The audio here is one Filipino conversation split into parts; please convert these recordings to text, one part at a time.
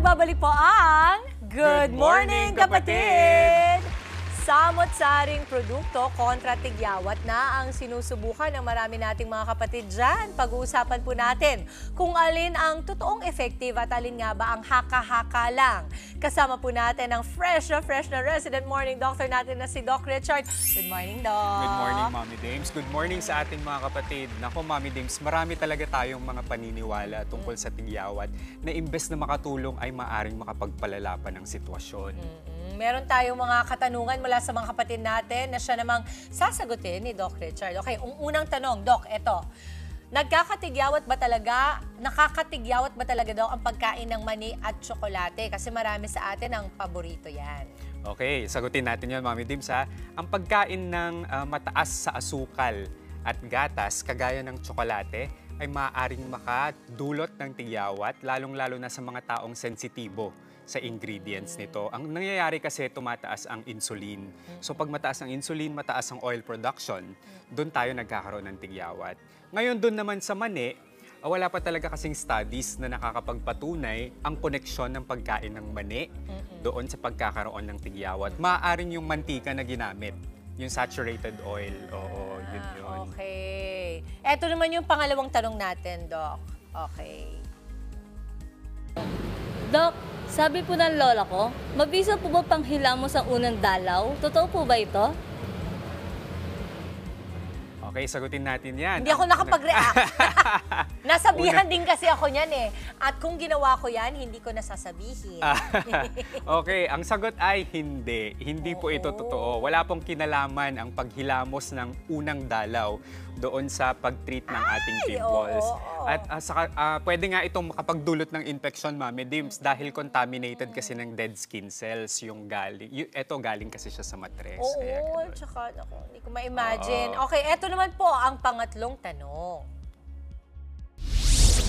nagbabalik po ang Good Morning, Kapatid! Samot-saring produkto kontra tigyawat na ang sinusubukan ng marami nating mga kapatid dyan. Pag-uusapan po natin kung alin ang totoong effective at alin nga ba ang haka-haka lang. Kasama po natin ang fresh na resident morning doctor natin na si Doc Richard. Good morning, Doc! Good morning, Mommy Dames. Good morning sa ating mga kapatid. Nako, Mommy Dames, marami talaga tayong mga paniniwala tungkol sa tigyawat na imbes na makatulong ay maaring makapagpalala pa ng sitwasyon. Meron tayong mga katanungan mula sa mga kapatid natin na siya namang sasagutin ni Doc Richard. Okay, unang tanong, Doc, eto. Nakakatigyawat ba talaga daw ang pagkain ng mani at tsokolate? Kasi marami sa atin ang paborito yan. Okay, sagutin natin yun, Mommy Dames, ha. Ang pagkain ng mataas sa asukal at gatas, kagaya ng tsokolate, ay maaaring makadulot ng tigyawat, lalong-lalo na sa mga taong sensitibo sa ingredients nito. Ang nangyayari kasi tumataas ang insulin. So pag mataas ang insulin, mataas ang oil production, doon tayo nagkakaroon ng tigyawat. Ngayon doon naman sa mani, wala pa talaga kasing studies na nakakapagpatunay ang koneksyon ng pagkain ng mani doon sa pagkakaroon ng tigyawat. Maaaring yung mantika na ginamit, yung saturated oil. Oo, yun. Okay. Eto naman yung pangalawang tanong natin, Doc. Okay. Doc, sabi po ng lola ko, mabisa po ba panghilamos ang unang dalaw? Totoo po ba ito? Okay, sagutin natin yan. Hindi ako nakapag-react. Nasabihan din kasi ako niyan eh. At kung ginawa ko yan, hindi ko nasasabihin. Okay, ang sagot ay hindi. Hindi po ito totoo. Wala pong kinalaman ang paghilamos ng unang dalaw doon sa pag-treat ng ating pimples. At pwede nga itong makapagdulot ng infection, Mami Dims, dahil contaminated kasi ng dead skin cells yung galing. Ito galing kasi siya sa matres. Oo, tsaka hindi ko ma-imagine. Okay, eto naman po ang pangatlong tanong.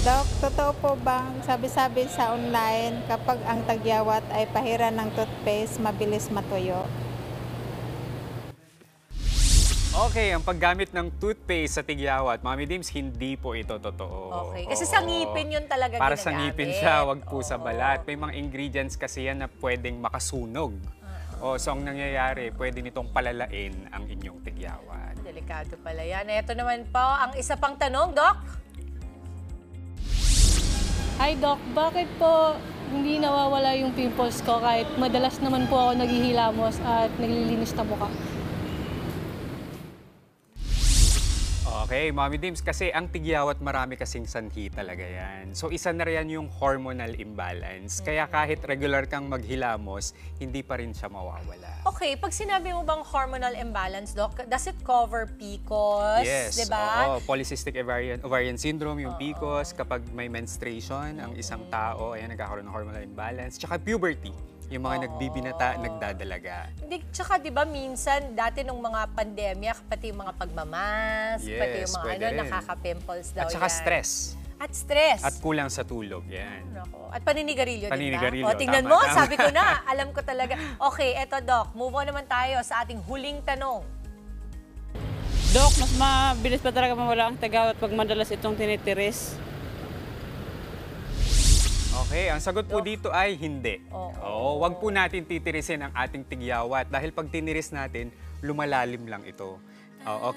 Doc, totoo po bang sabi-sabi sa online kapag ang tagyawat ay pahiran ng toothpaste, mabilis matuyo? Okay, ang paggamit ng toothpaste sa tigyawat, Mami Dims, hindi po ito totoo. Okay, kasi sa ngipin yun talaga Para ginagamit. sa ngipin siya, wag po sa balat. May mga ingredients kasi yan na pwedeng makasunog. So ang nangyayari, pwede nitong palalain ang inyong tigyawat. Delikado pala yan. Ito naman po, ang isa pang tanong, Doc. Hi Doc, bakit po hindi nawawala yung pimples ko kahit madalas naman po ako naghihilamos at naglilinis na mukha? Okay, Mommy Dims, kasi ang tigyawat marami kasing sanhi talaga yan. So isa na rin yung hormonal imbalance. Kaya kahit regular kang maghilamos, hindi pa rin siya mawawala. Okay, pag sinabi mo bang hormonal imbalance, Doc, does it cover PCOS? Yes, diba? Polycystic ovarian syndrome, yung PCOS, kapag may menstruation, ang isang tao, ayan, nagkakaroon ng hormonal imbalance. Tsaka puberty, yung mga nagbibinata, nagdadalaga. Hindi, tsaka di ba minsan, dati nung mga pandemya, pati yung mga pagmamas, pati yung mga nakaka-pimples daw yan. At tsaka yan. Stress. At stress. At kulang sa tulog, yan. At paninigarilyo din ba? O, tingnan tama, mo, sabi ko na, alam ko talaga. Okay, eto Doc, move on naman tayo sa ating huling tanong. Doc, mas mabilis pa talaga mawala ang tigyawat pag madalas itong tinitiris? Okay, ang sagot po dito ay hindi. Wag po natin titirisin ang ating tigyawat dahil pag tiniris natin, lumalalim lang ito.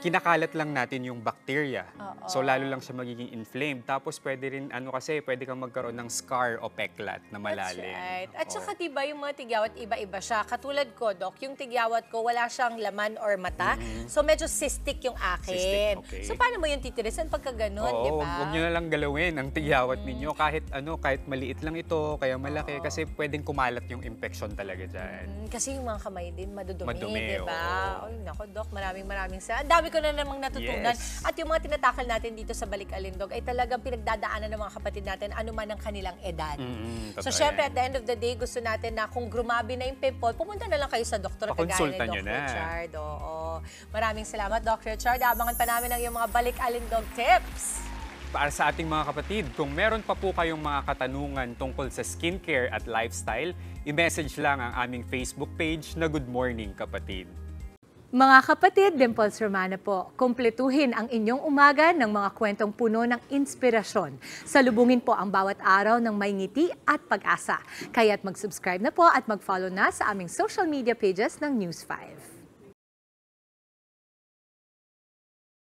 Kinakalat lang natin yung bacteria. So lalo lang siya magiging inflamed. Tapos pwede rin, pwede kang magkaroon ng scar o peklat na malalim. That's right. At saka diba yung mga tigyawat, iba-iba siya. Katulad ko, Doc, yung tigyawat ko, wala siyang laman or mata. So medyo cystic yung akin. Cystic, okay. So paano mo yung titirisan pagka ganun, diba? Huwag nyo na lang galawin ang tigyawat ninyo. Kahit maliit lang ito, kaya malaki. Kasi pwedeng kumalat yung infection talaga dyan. Kasi yung mga kamay din, madudumi, diba? Oo. Ay, nako, Doc, maraming salamat. Ang dami ko na namang natutunan. Yes. At yung mga tinatakal natin dito sa Balik Alindog ay talagang pinagdadaanan ng mga kapatid natin anuman ang kanilang edad. So, syempre, at the end of the day, gusto natin na kung grumabi na yung pimple, pumunta na lang kayo sa doktor kagaya ni Doc Richard. Maraming salamat, Doc Richard. Abangan pa namin ang iyong mga Balik Alindog tips. Para sa ating mga kapatid, kung meron pa po kayong mga katanungan tungkol sa skincare at lifestyle, i-message lang ang aming Facebook page na Good Morning Kapatid. Mga kapatid, Dimples Romana po, kumpletuhin ang inyong umaga ng mga kwentong puno ng inspirasyon. Salubungin po ang bawat araw ng may ngiti at pag-asa. Kaya't mag-subscribe na po at mag-follow na sa aming social media pages ng News 5.